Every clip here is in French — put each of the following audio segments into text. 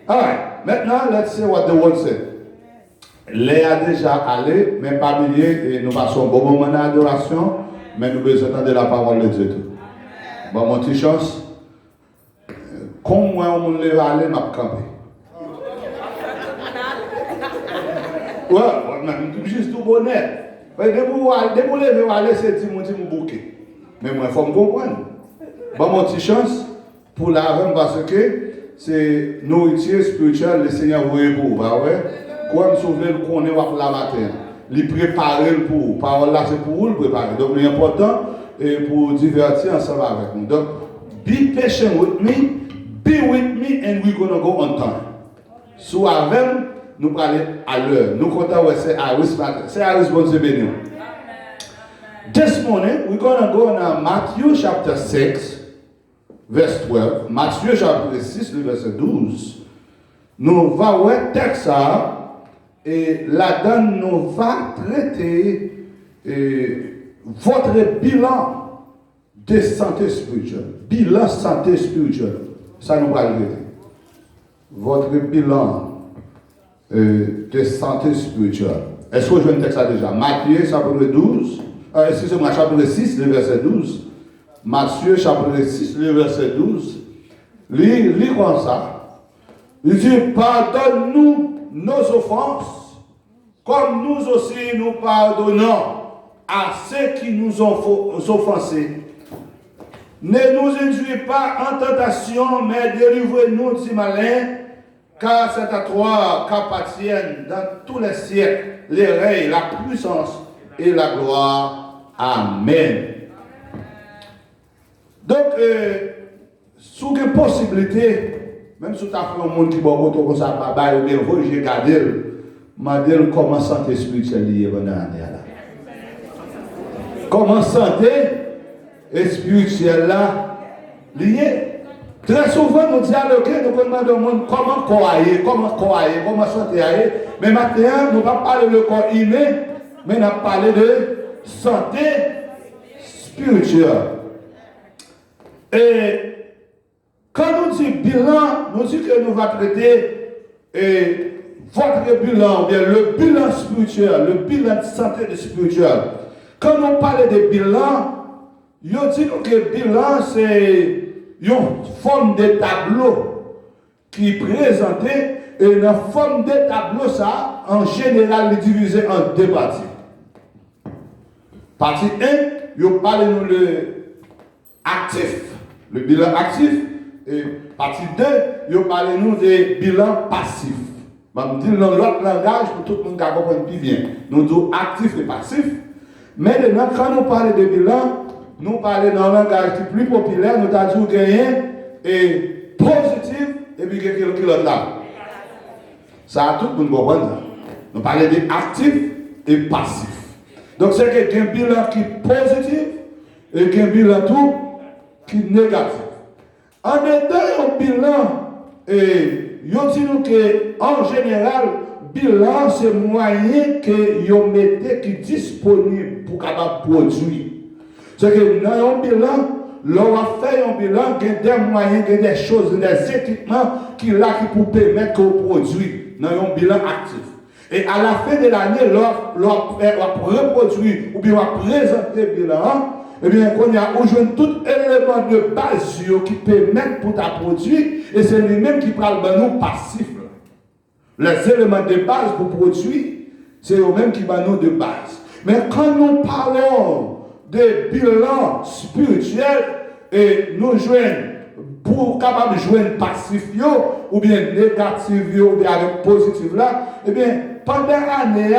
Alright, maintenant, let's see what the word said. Léa a déjà allé, mais pas oublier, et nous passons un bon moment d'adoration, mais nous besoin de la parole de Dieu. Bon, mon petit chance, comme moi, on me lève aller, m'a campé. Ouais, juste tout bonheur. Dès que vous levez aller, c'est mon bouquet. Mais moi, il faut me comprendre. Bon, mon petit chance, pour la reine, parce que c'est nourriture spirituelle, le Seigneur vous pour vous. Ouais? Quoi, me souvenir qu'on est la matin. Les préparer pour vous. Parole là, c'est pour vous le préparer. Donc, c'est important et pour divertir ensemble avec nous. Donc, be patient with me, be with me, and we're going to go on time. So, avec nous parler à l'heure. Nous comptons, c'est Aris matin. C'est Aris, bon Dieu béni. This morning, we're going to go on Matthew chapter 6, verse 12. Matthieu chapitre 6, le verset 12. Nous allons voir le texte et là-dedans, nous allons traiter votre bilan de santé spirituelle. Bilan santé spirituelle. Ça nous va traiter. Votre bilan de santé spirituelle. Est-ce que je vais un texte déjà? Matthieu chapitre 12. Excusez-moi, chapitre 6, le verset 12. Matthieu, chapitre 6, le verset 12. Lis comme ça. Il dit, pardonne-nous nos offenses, comme nous aussi nous pardonnons à ceux qui nous ont offensés. Ne nous induis pas en tentation, mais délivre-nous du malin, car c'est à toi qu'appartiennent dans tous les siècles les règnes, la puissance et la gloire. Amen. Donc, sous quelle possibilité, même si tu as fait un monde qui va voter comme ça, ou bien j'ai gardé, m'a dit comment santé spirituelle liée pendant l'année là. Comment santé spirituelle là liée. Très souvent, nous dialoguons, nous demandons comment croire, comment santé aille. Mais maintenant, nous ne parlons pas de corps humain, mais nous parlons de santé spirituelle. Et quand nous disons bilan, nous disons que nous allons traiter votre bilan, ou bien le bilan spirituel, le bilan de santé spirituelle. Quand nous parlons de bilan, nous disons que le bilan c'est une forme de tableau qui est présenté et dans la forme de tableau, ça, en général, est divisé en deux parties. Partie 1, nous parlons de actif, le bilan actif, et partie 2, nous parlons de bilan passif. Je vais dire dans l'autre langage pour tout le monde qui comprenne plus bien. Nous disons actif et passif. Mais maintenant, quand nous parlons de bilan, nous parlons dans un langage plus populaire, nous avons dit gagné et positif et puis quelque chose là. Ça, tout le monde comprend. Nous parlons d'actif et passif. Donc, c'est qu'il y a un bilan qui est positif et qu'il y a un bilan tout qui est négatif. En étant un bilan, nous disons qu'en général, bilan, c'est moyen que vous mettez qui est disponible pour capable produire. C'est que dans un bilan, l'on va faire un bilan, il y a des moyens, il y a des choses, des équipements qui là qui pour permettre qu'on produise dans un bilan actif. Et à la fin de l'année, l'on va reproduire ou bien on va présenter le bilan, eh bien, qu'on y a aujourd'hui tout élément de base qui permettent pour ta produire, et c'est lui-même qui parle de nous passifs. Les éléments de base pour produire, c'est eux-mêmes qui parlent de base. Mais quand nous parlons de bilan spirituel, et nous joignons pour capable de joindre passif ou bien négatif ou bien avec positif là, eh bien, pendant l'année,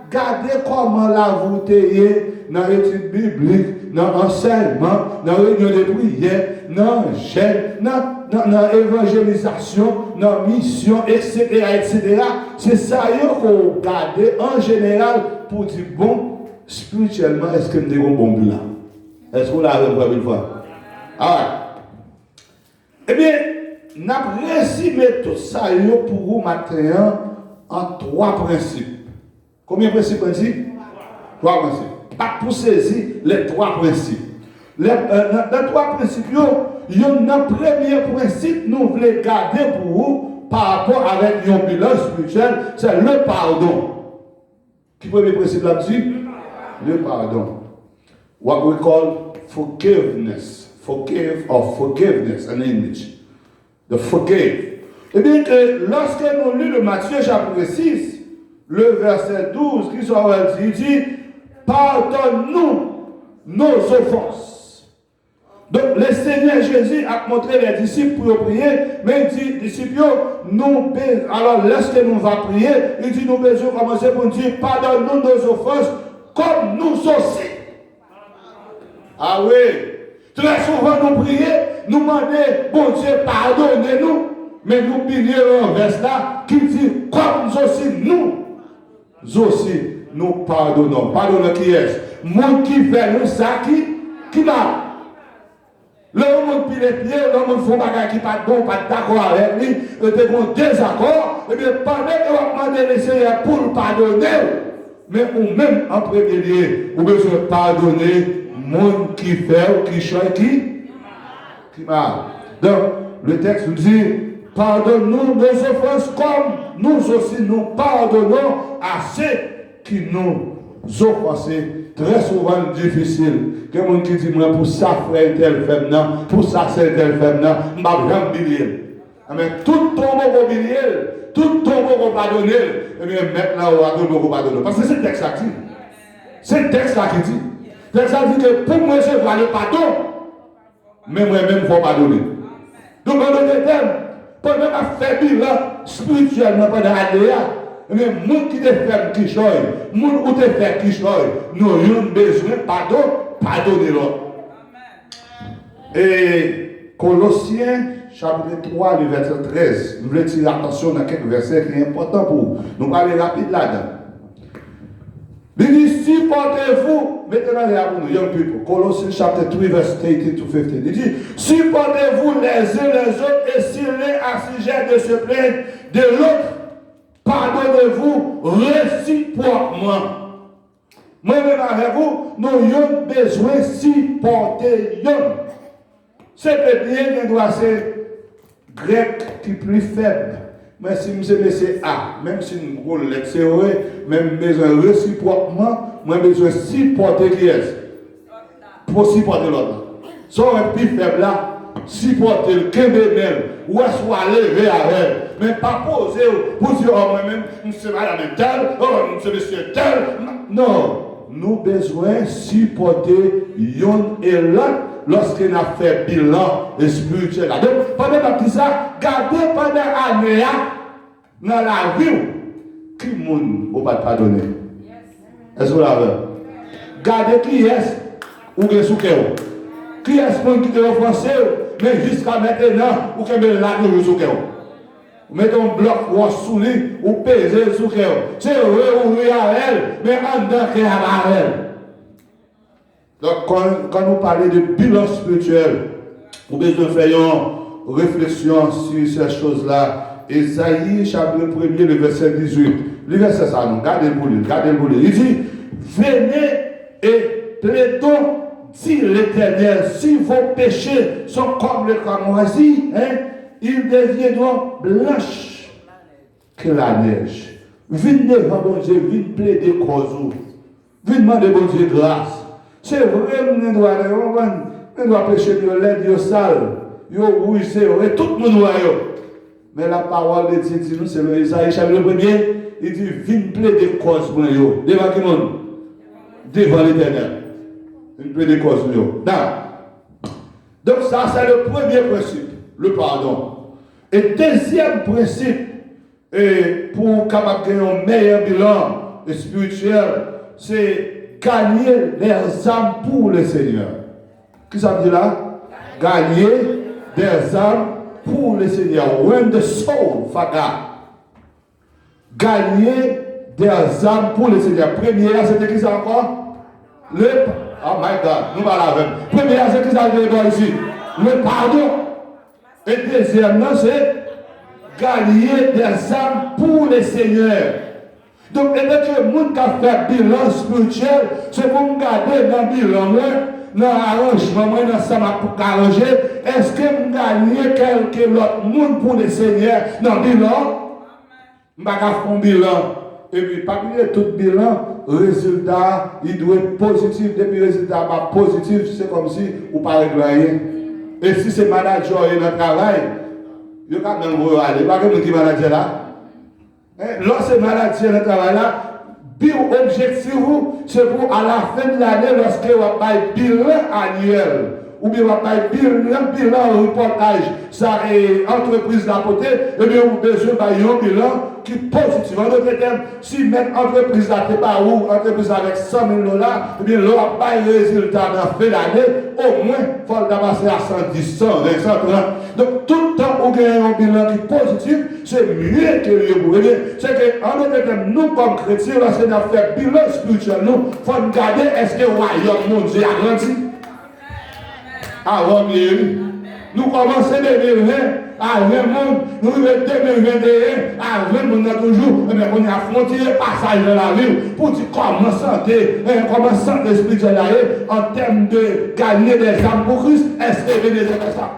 regardez comment la vous dans l'étude biblique, dans l'enseignement, dans la réunion de prière, dans le jeûne, dans l'évangélisation, dans la mission, etc., etc. C'est ça qu'on regarde en général pour dire, bon, spirituellement, est-ce que nous avons un bon bilan? Est-ce qu'on l'a repris une fois? Alors, eh bien, nous avons résumé tout ça pour vous maintenant en 3 principes. Combien de principes on dit? 3 principes. Pas pour saisir les 3 principes. Dans 3 principes, il y a un premier principe, nous voulons garder pour vous par rapport avec un bilan spirituel, c'est le pardon. Qui premier principe là-dessus? Le pardon. What we call forgiveness. Forgive or forgiveness in English. The forgive. Eh bien que lorsque nous lisons le Matthieu chapitre 6, le verset 12, qui soit dit, il dit, pardonne-nous nos offenses. Donc le Seigneur Jésus a montré les disciples pour prier, mais il dit, disciples, nous, alors lorsque nous va prier, il dit, nous besoin commencer pour dire, pardonne-nous nos offenses, comme nous aussi. Ah oui. Très souvent nous prions, nous demandons, bon Dieu, pardonnez-nous, mais nous prions un verset là qui dit, comme aussi nous pardonnons. Pardonnons qui est? Monde qui fait nous ça, qui m'a. Le monde pile les pieds, le monde fait bagage qui pas bon, pas d'accord avec lui, il était bon désaccord, et bien pendant que vous demandez le Seigneur pour le pardonner, mais ou même en premier lieu, vous besoin pardonner monde qui fait, qui chante, qui m'a. Donc, le texte nous dit, pardonne-nous nos offenses comme nous aussi nous pardonnons à ceux qui nous offensés. Très souvent difficile. Quelqu'un qui dit, moi, pour ça, frère, tel femme, non, pour ça, c'est tel femme, non, je ne vais pas bilier. Mais tout tombe au bilier, tout tombe au pardonner, et bien maintenant, on va tomber au pardonner. Parce que c'est le texte là qui dit. C'est le texte là qui dit. Le texte là dit que pour moi, je vois le pardon, mais moi-même, il faut pardonner. Donc, on a des thèmes, pendant qu'on fait bilan spirituellement pendant l'année, mais les gens qui te font qui choy, les gens qui te font qui choy, nous avons besoin de pardon, pardonnez-leur. Et Colossiens, chapitre 3, le verset 13, nous voulons tirer l'attention dans quelques versets qui sont importants pour vous. Nous allons aller rapide là-dedans. Il dit, supportez-vous, maintenant les pour nous, young people, Colossiens chapitre 3, verset 18 to 15. Il dit, supportez-vous les uns les autres et si l'un a sujet de se plaindre de l'autre, pardonnez-vous réciproquement. Moi-même avec vous, nous avons besoin de supporter. C'est bien qu'il doit ser grec qui est plus faible. Mais si c'est A, même si nous avons l'excès, même besoin réciproquement, moi besoin de supporter qui est. Pour supporter l'autre. Si on est plus faible là, supporter le Kébémel, ou est-ce qu'on va lever avec, mais pas poser pour dire, oh moi-même, je suis madame telle, oh je suis monsieur tel. Non, nous avons besoin de supporter l'un et l'autre lorsqu'on a fait bilan spirituel. Donc, pendant que ça, gardez pendant l'année dans la vie, qui monde ne va pas pardonner? Est-ce que vous l'avez? Gardez qui est ou qui est sous qui est qui est offensé, mais jusqu'à maintenant, vous avez la vie sous cœur. Vous mettez un bloc ou sous lui, ou pesez sous cœur. C'est vrai ou oui à elle, mais en dedans qui est à elle. Donc, quand nous parlons de bilan spirituel, vous devez faire une réflexion sur ces choses-là. Esaïe, chapitre 1er, le verset 18. Le verset ça, non, gardez le boulot. Il dit, venez et plaidons, dit l'Éternel, si vos péchés sont comme le cramoisi, ils deviendront blanches que la neige. Venez devant bon Dieu, venez plaider cause. Venez demander bon Dieu grâce. C'est vrai, on doit pécher de l'aide, de sale, de rouge, et tout le monde doit. Mais la parole de Dieu dit nous, c'est le Isaïe chapitre 1er, il dit, venez plaider cause pour nous. Devant qui monde? Devant l'Éternel. Venez plaider cause pour nous. Donc ça, c'est le premier principe, le pardon. Et deuxième principe, pour capable gagner un meilleur bilan spirituel, c'est gagner des âmes pour le Seigneur. Qu'est-ce que ça veut dire là? Gagner des âmes pour le Seigneur. Win the soul for God. Gagner des âmes pour le Seigneur. Première, c'était qui ça encore? Oh my God, nous parlons même. Première, c'est qui ça veut dire ici? Le pardon. Et deuxièmement, c'est gagner des âmes pour le Seigneur. Donc, et que le monde qui a fait bilan spirituel, c'est pour nous garder dans le bilan, dans l'arrangement, moi, dans ça, pour arranger, est-ce que je gagne quelque l'autre monde pour le Seigneur dans le bilan? Je ne vais pas faire un bilan. Et puis, parmi tout bilan, résultat, il doit être positif. Depuis le résultat pas positif, c'est comme si on ne parlait de rien. Et si c'est manager et dans le travail, il y a quand même aller. Pas que qui manager là. Lorsque manager dans le travail là, objectif, c'est pour à la fin de l'année, lorsque vous avez un bilan annuel, ou bien vous avez un bilan reportage, ça est entreprise d'à côté, et bien vous avez besoin d'un bilan qui est positif. En d'autres termes, si même entreprise là, pas où, entreprise avec 100 000 $, et bien là, pas de résultat dans la fin de l'année, au moins, il faut passer à 110, 120, 130. Donc, tout le temps, où vous avez un bilan qui est positif, c'est mieux que le vous. C'est qu'en d'autres termes, nous, comme chrétiens, lorsque nous avons fait bilan spirituel, nous, il faut regarder est-ce que le royaume, mon Dieu, a grandi. Avant nous commençons 2020 à 20 monde, nous arrivons 2021 à 20 monde toujours, mais on a affronté le passage de la vie pour dire comment santé spirituelle en termes de gagner des âmes pour Christ. Est-ce que Ebenezer fait ça?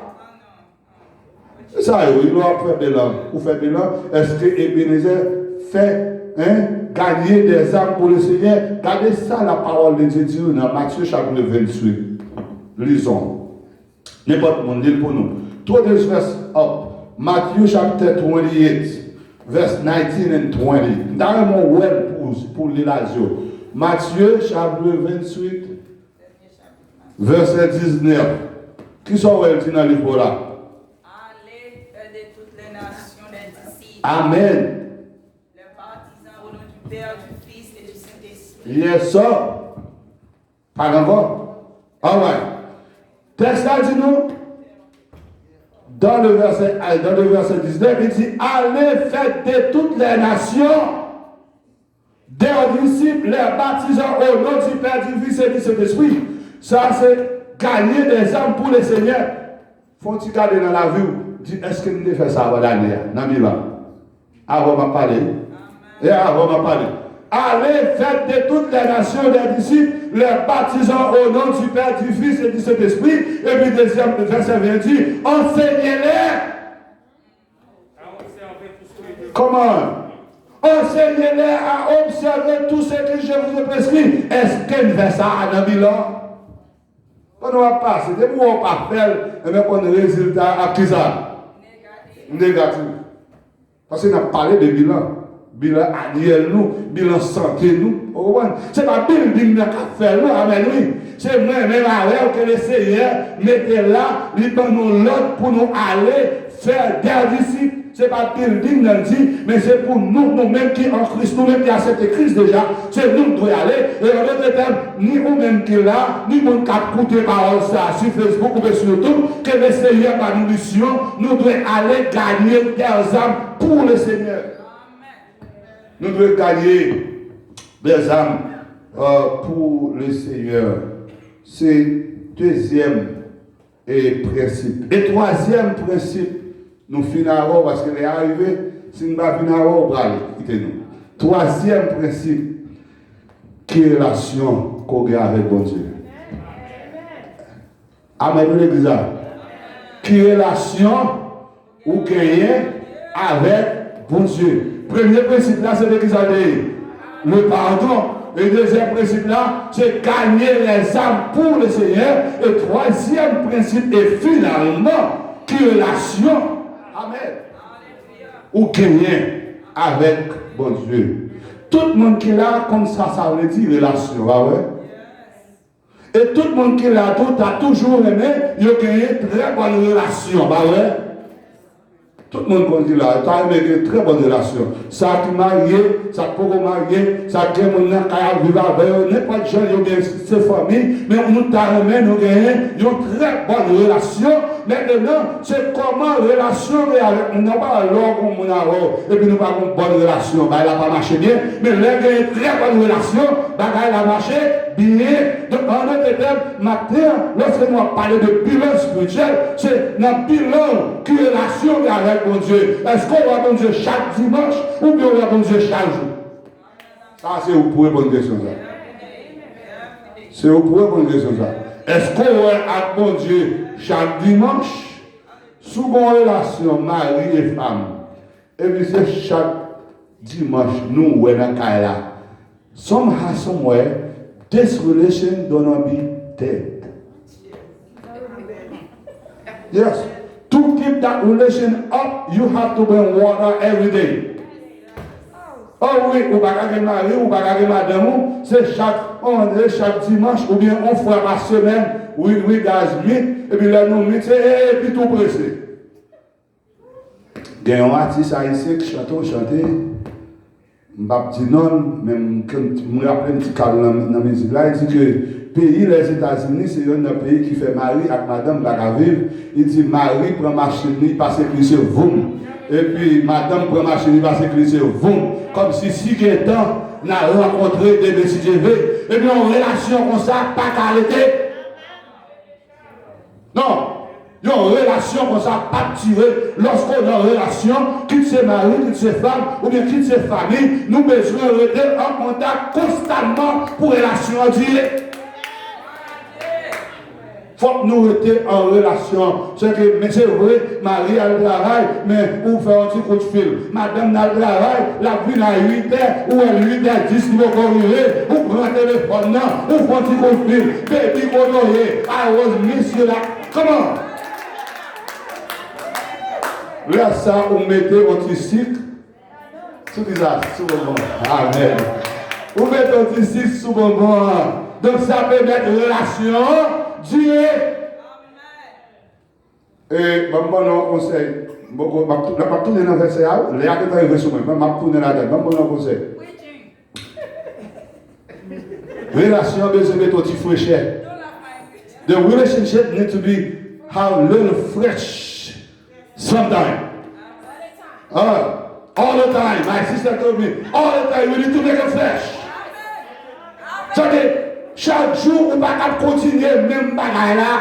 C'est ça, il doit faire bilan. Pour faire bilan, est-ce que Ebenezer fait gagner des âmes pour le Seigneur? Regardez ça, la parole de Dieu dans Matthieu chapitre 28. Lisons. N'importe monde, lit pour nous. Throw this verse up. Matthew chapter 28, verse 19 and 20. Dans mon web pour l'Ilasio. Matthieu chapitre 28, verset 19. Qui sont dit dans le livre là? Allez de toutes les nations des disciples. Amen. Les partisans au nom du Père, du Fils et du Saint-Esprit. Yes, sir. Par encore? All right. Texte là dit nous, dans le verset 19, il dit, allez faites de toutes les nations des disciples, les baptisant au nom du Père, du Fils et du Saint-Esprit. Ça, c'est gagner des âmes pour le Seigneur. Faut-il garder dans la vie, dit, est-ce que nous devons faire ça avant l'année, dans le Milan? Avant de parler. Et avant de parler. Allez, faites de toutes les nations des disciples, les baptisant au nom du Père, du Fils et du Saint-Esprit. Et puis, deuxième verset 20 dit, enseignez-les. Comment? Enseignez-les à observer tout ce que je vous ai prescrit. Est-ce qu'elle fait ça dans le bilan? Quand on va passer, dès qu'on va pas faire, on a un résultat à qui ça? Négatif. Parce qu'on a parlé de bilan. Bilan annuel nous, bilan santé nous. C'est pas building qui a fait nous, amen oui. C'est moi-même avec que le Seigneur mettez là, il donne nous l'ordre pour nous aller faire des disciples. C'est pas building dans dit, mais c'est pour nous-mêmes qui en Christ, nous-mêmes qui acceptons Christ déjà, c'est nous qui devons aller. Et en d'autres termes, ni nous-mêmes qui là, ni nous qui écoutons parole ça sur Facebook ou sur YouTube, que le Seigneur va nous mission, nous devons aller gagner des âmes pour le Seigneur. Nous devons gagner des âmes pour le Seigneur. C'est deuxième principe. Et troisième principe, nous finirons parce qu'il est arrivé. Si nous ne finirons pas, quittez-nous. Troisième principe, qui est relation qu'on a avec bon Dieu. Amen, l'église. Qui est relation ou gagner avec bon Dieu. Premier principe là, c'est l'église le pardon. Et deuxième principe là, c'est gagner les âmes pour le Seigneur. Et troisième principe, et finalement, qui est relation. Amen. Ou gagner avec bon Dieu. Tout le monde qui est là, comme ça veut dire relation. Et tout le monde qui est là, tout a toujours aimé, il a gagné très bonne relation. Tout le monde dit là, tu as une très bonne relation. Ça qui marié, ça peut marier, ça qui est mon qui a vécu avec n'importe qui, il y a bien ses familles, mais nous avons une très bonne relation. Maintenant, c'est comment relation avec nous, pas alors comme on a, et puis nous pas une bonne relation, bah, elle n'a pas marché bien, mais là, il y a une très bonne relation, bah, elle a marché bien. Donc, en d'autres termes, maintenant, lorsque nous parlons de bilan spirituel, c'est dans le bilan qui est relation avec mon Dieu. Est-ce qu'on voit mon Dieu chaque dimanche ou bien on voit mon Dieu chaque jour? Ça, c'est vous pour répondre à question. C'est vous pour répondre à question. Est-ce qu'on est avec mon Dieu chaque dimanche? Sous une relation mari et femme. Et puis c'est chaque dimanche, nous, on est dans le là. Somehow, somewhere, this relation gonna be dead. Yes. To keep that relation up, you have to bring water every day. Oh oui, ou pas qu'à marier, ou pas qu'à madame, c'est chaque dimanche, ou bien on fois par semaine, we guys meet, et puis là nous meet, et puis tout pressé. Il y a un artiste haïtien qui chante, je ne pas dire non, mais je me rappelle un petit cadre dans la musique là, il dit que le pays, les États-Unis, c'est un pays qui fait mari avec madame Bagavive. Il dit mari prend machine, il passe glissé voum. Et puis madame prend machine, il passe glissé voum. Comme si quelqu'un n'a rencontré des BCGV, et puis en relation comme ça, pas qu'arrêter. Non. Il y a une relation comme ça, pas tirée. Lorsqu'on est en relation, quitte ses maris, quitte ses femmes, ou bien quitte ses familles, nous besoin de rester en contact constamment pour relation durée. Il faut que nous restions en relation. Mais c'est vrai, Marie a le travail, mais où faire un petit coup de fil. Madame a le travail, la vie à 8h, ou à 8h10, nous allons arriver, ou prendre le téléphone, ou faire un petit coup de fil. Baby, I was miss you like, comment? Là, ça, on mettait un petit cycle. Tout ça, sous bonbon. Amen. On met un petit cycle sous bonbon. Donc, ça permet de relation. Dieu. Et, bon, conseil. Je ne vais pas tourner dans le verset. Les gens qui arrivent sur moi, je vais tourner là-dedans. Bon, conseil. Relation, besoin de mettre un petit fraîcheur. The relationship needs to be how little fresh. Sometimes. All the time. My sister told me, all the time, we need to make it fresh. So chaque jour, on ne va pas continuer même bagaille là.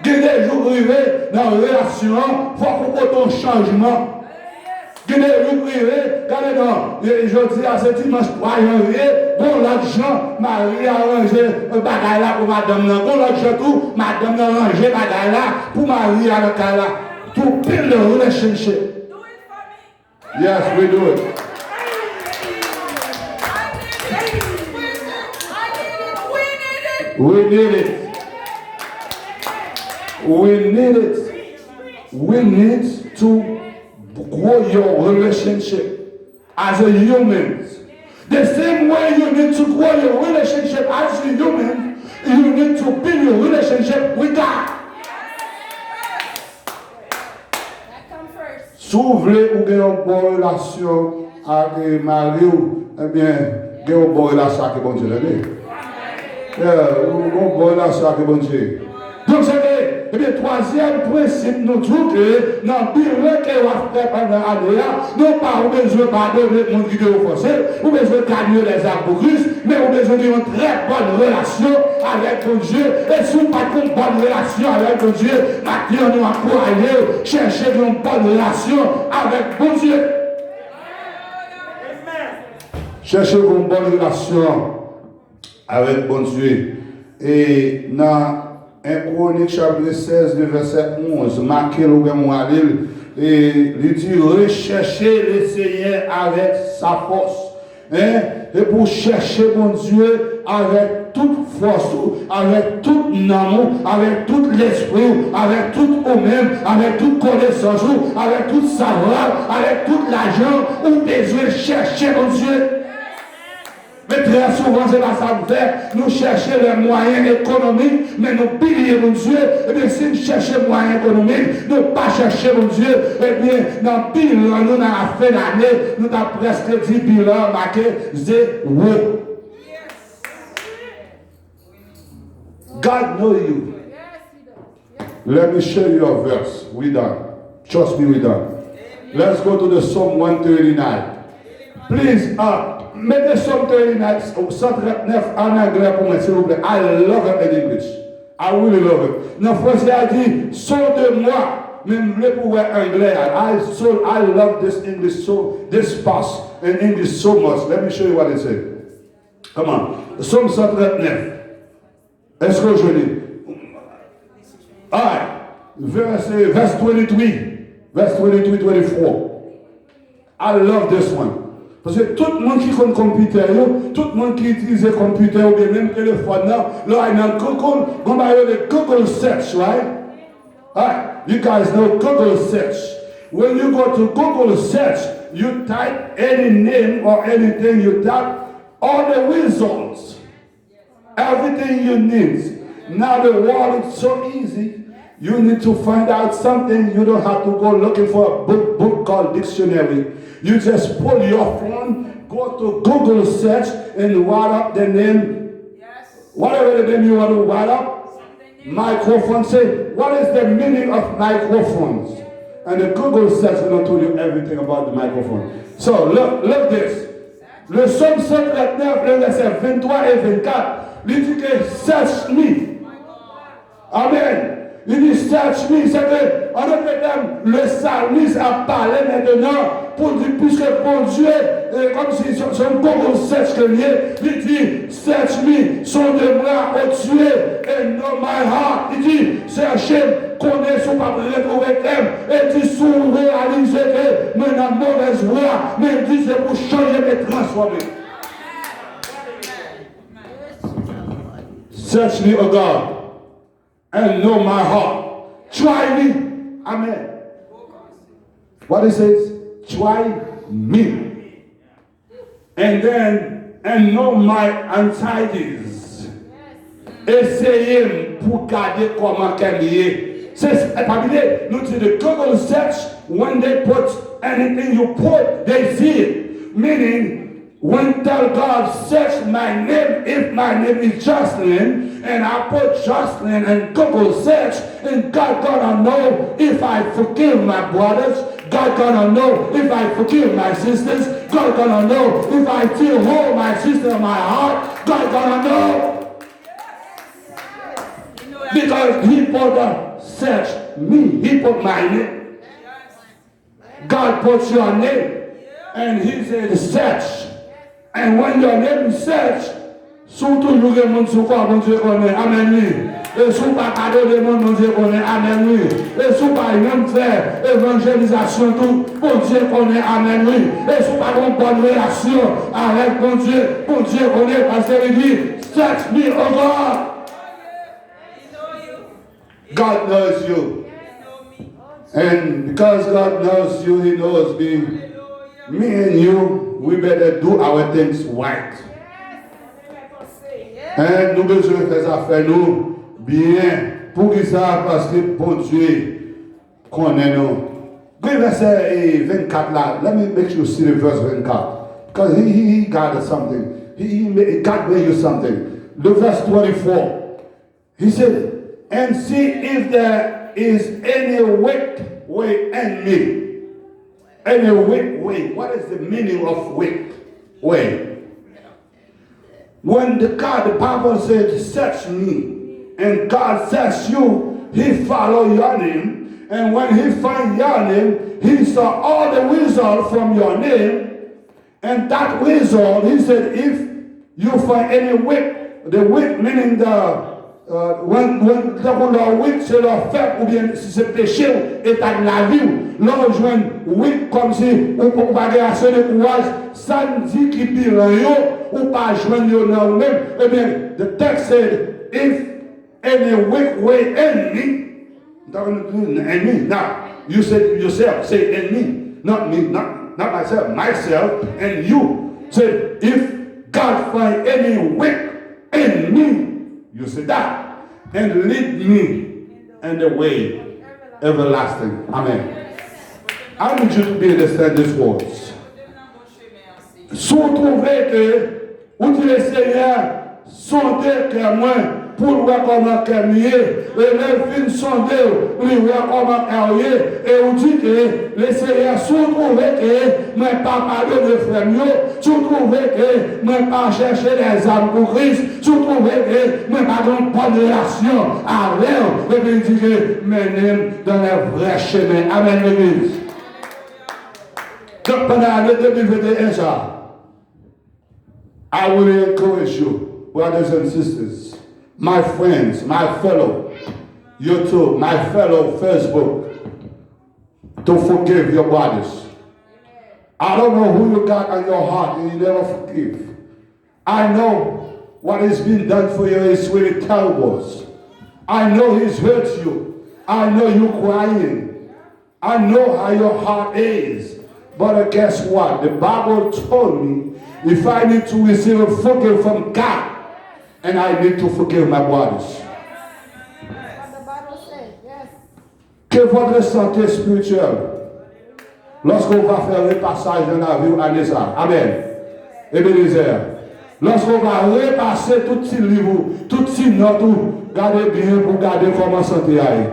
Il y a des jours arrivés dans la relation, il faut qu'on ait un changement. Il y a des jours arrivés, regardez non, je dis à ce dimanche 3 janvier, bon l'argent, Marie a arrangé un bagaille là pour madame. Bon l'argent tout, madame a arrangé bagaille là pour Marie à le cas là. To build a relationship. Do it for me. Yes, we do it. We need it. We need it. We need to grow your relationship as a human. The same way you need to grow your relationship as a human, you need to build your relationship with God. Si vous voulez avoir une bonne relation avec Marie, eh bien, vous avez une bonne relation avec bon Dieu. Une bonne relation avec bon Dieu. Donc, c'est le troisième principe, nous disons que dans le bureau qu'on va faire pendant l'année, nous pas besoin de pardonner le monde qui est offensé, nous besoin de calmer les arboristes, mais nous besoin d'une très bonne relation avec mon Dieu. Et si vous n'avez pas une bonne relation avec mon Dieu, maintenant nous encourageons, chercher une bonne relation avec mon Dieu. Cherchez une bonne relation avec mon Dieu. Et dans 1 Chronique chapitre 16, le verset 11, marqué le grand et il dit recherchez le Seigneur avec sa force. Hein? Et pour chercher mon Dieu avec toute force, avec tout amour, avec tout l'esprit, avec tout vous-même, avec toute connaissance, avec tout savoir, avec tout l'argent, ou besoin de chercher mon Dieu. Mais très souvent, c'est pas ça nous fait. Nous cherchons les moyens économiques, mais nous piliers mon Dieu. Et bien, si nous cherchons les moyens économiques, nous ne pas chercher mon Dieu. Et bien, dans le bilan, nous, dans la fin d'année, nous avons presque 10 bilans marqués 0. God knows you. Let me show you a verse. We done. Trust me, we done. Let's go to the Psalm 139. Please, mettez Psalm 139 en anglais pour moi, s'il vous plaît. I love it in English. I really love it. Dans le français, il dit, sors de moi. Même le pour anglais. I love this English, this pass in English so much. Let me show you what it says. Come on. Psalm 139. Est-ce que je lis? Alright. Verse 23. Verse 23, 24. I love this one. Parce que tout le monde qui connaît le computer, tout le monde qui utilise le computer ou bien même le téléphone, là, il y a Google, on va aller Google search, right? Alright, you guys know Google search. When you go to Google search, you type any name or anything, you type all the results, everything you need. Now the world is so easy. You need to find out something. You don't have to go looking for a book called dictionary. You just pull your phone, go to Google search, and write up the name. Yes. Whatever the name you want to write up. Microphone. Say, what is the meaning of microphones? And the Google search will tell you everything about the microphone. So look this. Le psaume 139, le verset 23 et 24, il dit que search me. Amen. Il dit search me, c'est que, en d'autres termes, le psalmiste a parlé maintenant pour dire, puisque pour Dieu, comme si son Google search que il dit, search me, sonde-moi, ô Dieu, and know my heart. Il dit, cherchez, connaissez, ou pas retrouver thème, et dit, sous réaliser que, mais dans mauvaise voie, mais dit, c'est pour changer et transformer. Search me, O God, and know my heart. Try me. Amen. What it says? Try me. And then, and know my anxieties. Essayez pour garder comment qu'elle est. C'est pas bien. Nous disons the Google search, when they put anything you put, they see it. Meaning, when tell God, search my name, if my name is Jocelyn, and I put Jocelyn and Google search, and God gonna know if I forgive my brothers, God gonna know if I forgive my sisters, God gonna know if I still hold my sister in my heart, God gonna know. Because he put the search me, he put my name. God puts your name, and he said search. And when your name is searched, surtout nous les gens sous quoi, mon Dieu connaît, amen. Et sous pas cadeau de monde, mon Dieu connaît, amen. Et sous pas même faire évangélisation tout, mon Dieu connaît, amen. Et sous pas une bonne relation avec mon Dieu connaît, parce qu'il dit, search me, oh God. God knows you. And because God knows you, he knows me. Me and you, we better do our things right. Et nous besoin faire ça affaires nous bien. Pour qui ça? Parce que bon Dieu connaît nous. Go verset 24 là. Let me make you see the verse 24. Because he got something. God made you something. The verse 24. He said, and see if there is any wicked way in me. Any wicked way. What is the meaning of wicked way? When the Bible says, search me, and God search you, he follow your name, and when he find your name, he saw all the result from your name, and that result, he said, if you find any wicked, the wicked meaning the when le wicked c'est leur fait ou bien si c'est péché état de la vie l'on joint wicked comme si on va avoir assez de courage ça dit qui bilan ou pas joindre yo dans même eh bien the text said if any wicked way in me now you said yourself say in me not me not myself and you said if God find any wicked in me. You say that, and lead me in the way everlasting. Amen. I need you to be understand these words. Trouver que, où tu es Seigneur, sondez que moi, pour voir comment qu'elle est, et les filles sondez, pour voir comment elle est, et on dit que les Seigneurs trouver que, moi pas parler de frères, trouver que, moi pas chercher des âmes pour Christ, trouver que, moi pas une bonne relation avec, et puis dit que, menez dans les vrais chemins. Amen, l'église. Donc pendant l'année 2021, ça, I will encourage you, brothers and sisters, my friends, my fellow YouTube, my fellow Facebook, to forgive your brothers. I don't know who you got on your heart and you never forgive. I know what has been done for you is really terrible. I know he's hurt you. I know you're crying. I know how your heart is. But guess what? The Bible told me if I need to receive a forgive from God, and I need to forgive my brothers. What the Bible says, yes. Que votre santé spirituelle, lorsqu'on va faire le passage dans la vie, année ça. Amen. Ebenezer. Lorsqu'on va repasser tout petit livre, tout petit note, gardez bien pour garder comment santé aille.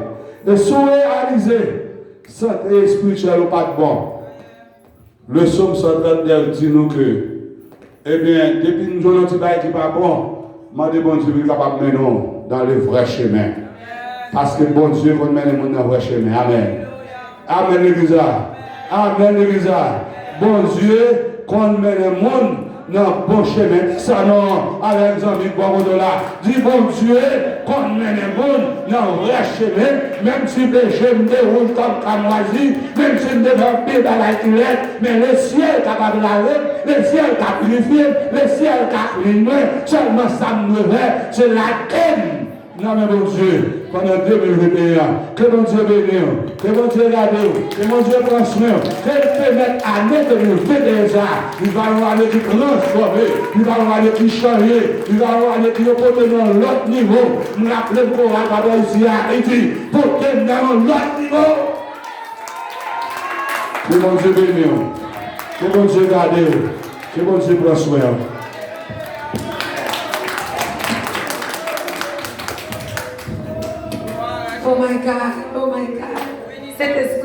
Et si vous réalisez, santé spirituelle ou pas de bon, le psaume 132 dit nous que, eh bien, depuis nous avons un petit bail qui n'est pas bon, moi, bon Dieu est capable de mener nous dans le vrai chemin. Parce que bon Dieu va mener nous dans le vrai chemin. Amen. Amen, l'église. Amen, l'église. Bon Dieu, qu'on mène le monde dans le bon chemin. Ça, non, avec les amis, bon au-delà. Dis bon Dieu, qu'on mène le monde dans le vrai chemin, même si le péché me déroule comme camoisi, même si me développe dans la culette, mais le ciel est capable de laver, le ciel est capable de purifier, le ciel est capable de nuire, seulement ça me réveille, c'est la haine. Non, mais bon Dieu, pendant 2021, que bon Dieu bénisse, que bon Dieu garde, que bon Dieu prenne soin, que mettre année 2021, il va y avoir année qui transforme, il va y avoir année qui change, il va y avoir année qui porte dans l'autre niveau. Nous rappelons qu'on va pas ici à Haïti, porter dans l'autre niveau. Que bon Dieu bénisse, que bon Dieu garde, que bon Dieu prenne soin. Oh my God, oh my God. C'était